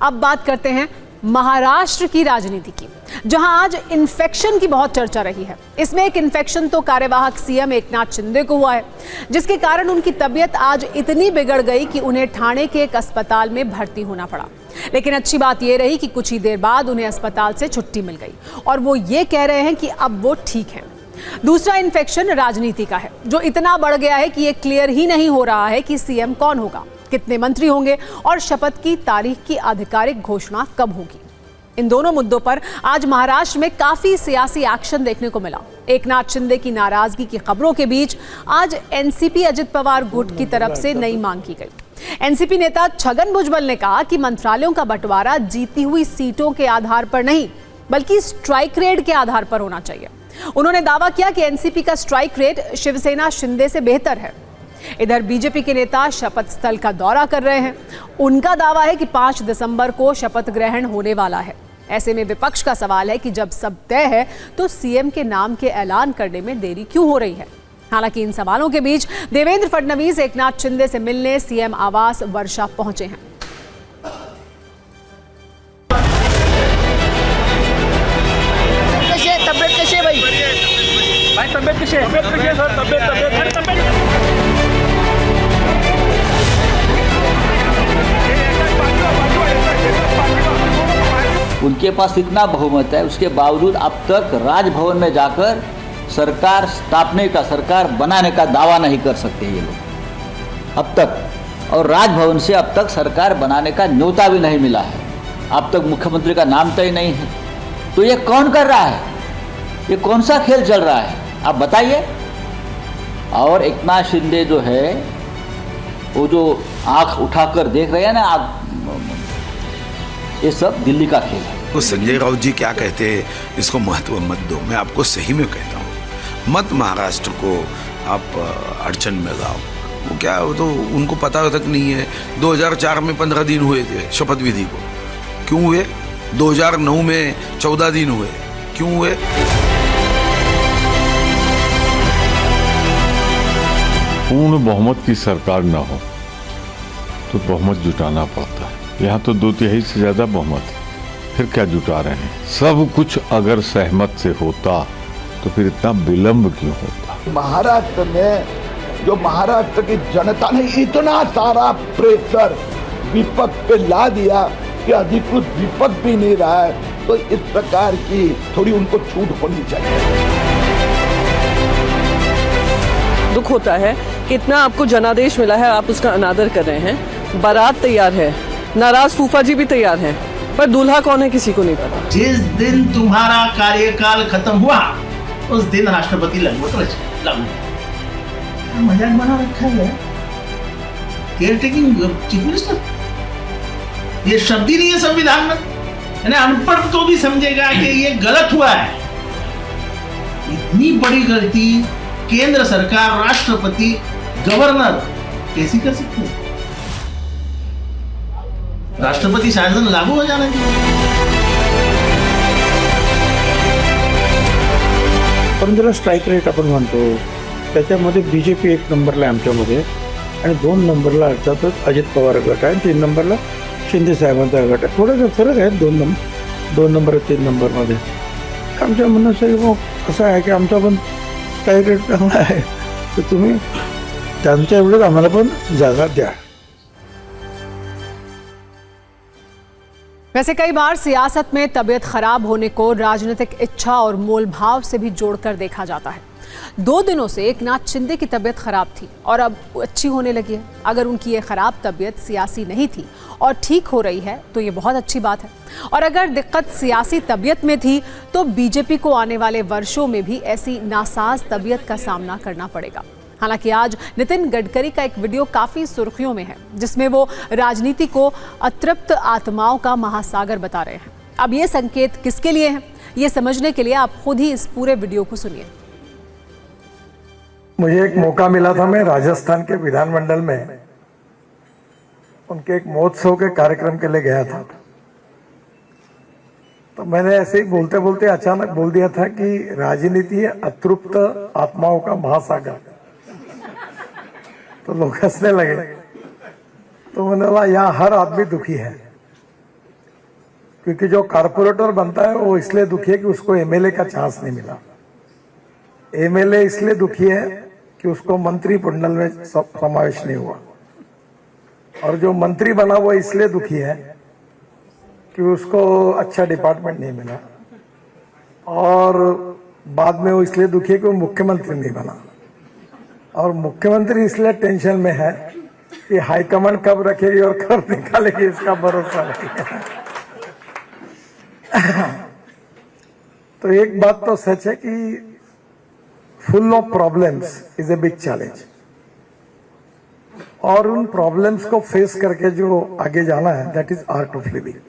अब बात करते हैं महाराष्ट्र की राजनीति की, जहां आज इन्फेक्शन की बहुत चर्चा रही है। इसमें एक इन्फेक्शन तो कार्यवाहक सीएम एकनाथ शिंदे को हुआ है, जिसके कारण उनकी तबीयत आज इतनी बिगड़ गई कि उन्हें ठाणे के एक अस्पताल में भर्ती होना पड़ा। लेकिन अच्छी बात यह रही कि कुछ ही देर बाद उन्हें अस्पताल से छुट्टी मिल गई और वो ये कह रहे हैं कि अब वो ठीक हैं। दूसरा इन्फेक्शन राजनीति का है, जो इतना बढ़ गया है कि ये क्लियर ही नहीं हो रहा है कि सीएम कौन होगा, कितने मंत्री होंगे और शपथ की तारीख की आधिकारिक घोषणा कब होगी। इन दोनों मुद्दों पर आज महाराष्ट्र में काफी सियासी एक्शन देखने को मिला। एकनाथ शिंदे की नाराजगी की खबरों के बीच आज एनसीपी अजित पवार गुट की तरफ से नई मांग की गई। एनसीपी नेता छगन भुजबल ने कहा कि मंत्रालयों का बंटवारा जीती हुई सीटों के आधार पर नहीं, बल्कि स्ट्राइक रेट के आधार पर होना चाहिए। उन्होंने दावा किया कि एनसीपी का स्ट्राइक रेट शिवसेना शिंदे से बेहतर है। इधर बीजेपी के नेता शपथ स्थल का दौरा कर रहे हैं। उनका दावा है कि 5 दिसंबर को शपथ ग्रहण होने वाला है। ऐसे में विपक्ष का सवाल है कि जब सब तय है तो सीएम के नाम के ऐलान करने में देरी क्यों हो रही है। हालांकि इन सवालों के बीच देवेंद्र फडणवीस एकनाथ शिंदे से मिलने सीएम आवास वर्षा पहुंचे हैं। तबियत कैसे है भाई? तबियत कैसे है? उनके पास इतना बहुमत है, उसके बावजूद अब तक राजभवन में जाकर सरकार स्थापने का, सरकार बनाने का दावा नहीं कर सकते ये लोग अब तक। और राजभवन से अब तक सरकार बनाने का न्योता भी नहीं मिला है। अब तक मुख्यमंत्री का नाम तय नहीं है। तो ये कौन कर रहा है? ये कौन सा खेल चल रहा है, आप बताइए। और एकनाथ शिंदे जो है, वो जो आंख उठाकर देख रहे हैं ना, आप ये सब दिल्ली का खेल है। तो संजय राउत जी क्या कहते हैं, इसको महत्व मत दो। मैं आपको सही में कहता हूँ, मत महाराष्ट्र को आप अड़चन में लाओ। वो क्या, वो तो उनको पता तक नहीं है। 2004 में 15 दिन हुए थे शपथ विधि को, क्यों हुए? 2009 में 14 दिन हुए, क्यों हुए? पूर्ण बहुमत की सरकार न हो तो बहुमत जुटाना पड़ता है। यहाँ तो 2/3 से ज्यादा बहुमत है, फिर क्या जुटा रहे हैं? सब कुछ अगर सहमत से होता तो फिर इतना विलंब क्यों होता? महाराष्ट्र में जो महाराष्ट्र की जनता ने इतना सारा प्रेशर विपक्ष पे ला दिया कि अधिकृत विपक्ष भी नहीं रहा है, तो इस प्रकार की थोड़ी उनको छूट होनी चाहिए। दुख होता है कि इतना आपको जनादेश मिला है, आप उसका अनादर कर रहे हैं। बारात तैयार है, नाराज फूफा जी भी तैयार हैं, पर दूल्हा कौन है किसी को नहीं पता। जिस दिन तुम्हारा कार्यकाल खत्म हुआ उस दिन राष्ट्रपति लंगोट लागू। मजाक बना रखा है केयर टेकिंग चीफ मिनिस्टर। ये शब्द ही नहीं है संविधान में, यानी अनपढ़ तो भी समझेगा कि ये गलत हुआ है। इतनी बड़ी गलती केंद्र सरकार, राष्ट्रपति, गवर्नर कैसी कर सकते हैं? राष्ट्रपती शासन लागू हो जाना चाहिए। पण जरा स्ट्राईक रेट आपण म्हणतो, त्याच्यामध्ये बीजेपी 1 नंबरला आहे आमच्यामध्ये, आणि 2 नंबरला अर्थातच अजित पवार गट आहे, 3 नंबरला शिंदे साहेबांचा गट आहे। थोडासा फरक आहे 2 नंबर 3 नंबरमध्ये। आमच्या म्हणणं असं आहे की आमचा पण स्ट्राईक रेट चांगला आहे, तर तुम्ही त्यांच्या एवढंच आम्हाला पण जागा द्या। वैसे कई बार सियासत में तबीयत खराब होने को राजनीतिक इच्छा और मोल भाव से भी जोड़कर देखा जाता है। 2 दिनों से एकनाथ शिंदे की तबीयत खराब थी और अब अच्छी होने लगी है। अगर उनकी ये खराब तबीयत सियासी नहीं थी और ठीक हो रही है तो ये बहुत अच्छी बात है। और अगर दिक्कत सियासी तबीयत में थी तो बीजेपी को आने वाले वर्षों में भी ऐसी नासाज तबीयत का सामना करना पड़ेगा। हालांकि आज नितिन गडकरी का एक वीडियो काफी सुर्खियों में है, जिसमें वो राजनीति को अतृप्त आत्माओं का महासागर बता रहे हैं। अब ये संकेत किसके लिए हैं, ये समझने के लिए आप खुद ही इस पूरे वीडियो को सुनिए। मुझे एक मौका मिला था, मैं राजस्थान के विधानमंडल में उनके एक महोत्सव के कार्यक्रम के लिए गया था। तो मैंने ऐसे ही बोलते बोलते अचानक बोल दिया था कि राजनीति है अतृप्त आत्माओं का महासागर। तो लोग हंसने लगे। तो मैंने बोला यहाँ हर आदमी दुखी है, क्योंकि जो कारपोरेटर बनता है वो इसलिए दुखी है कि उसको एमएलए का चांस नहीं मिला। एमएलए इसलिए दुखी है कि उसको मंत्री मंडल में समावेश नहीं हुआ, और जो मंत्री बना वो इसलिए दुखी है कि उसको अच्छा डिपार्टमेंट नहीं मिला, और बाद में वो इसलिए दुखी है कि वो मुख्यमंत्री नहीं बना। और मुख्यमंत्री इसलिए टेंशन में है कि हाईकमांड कब रखेगी और कब निकालेगी इसका भरोसा नहीं है। तो एक बात तो सच है कि full of problems is a big challenge, और उन प्रॉब्लम्स को फेस करके जो आगे जाना है that is art of living.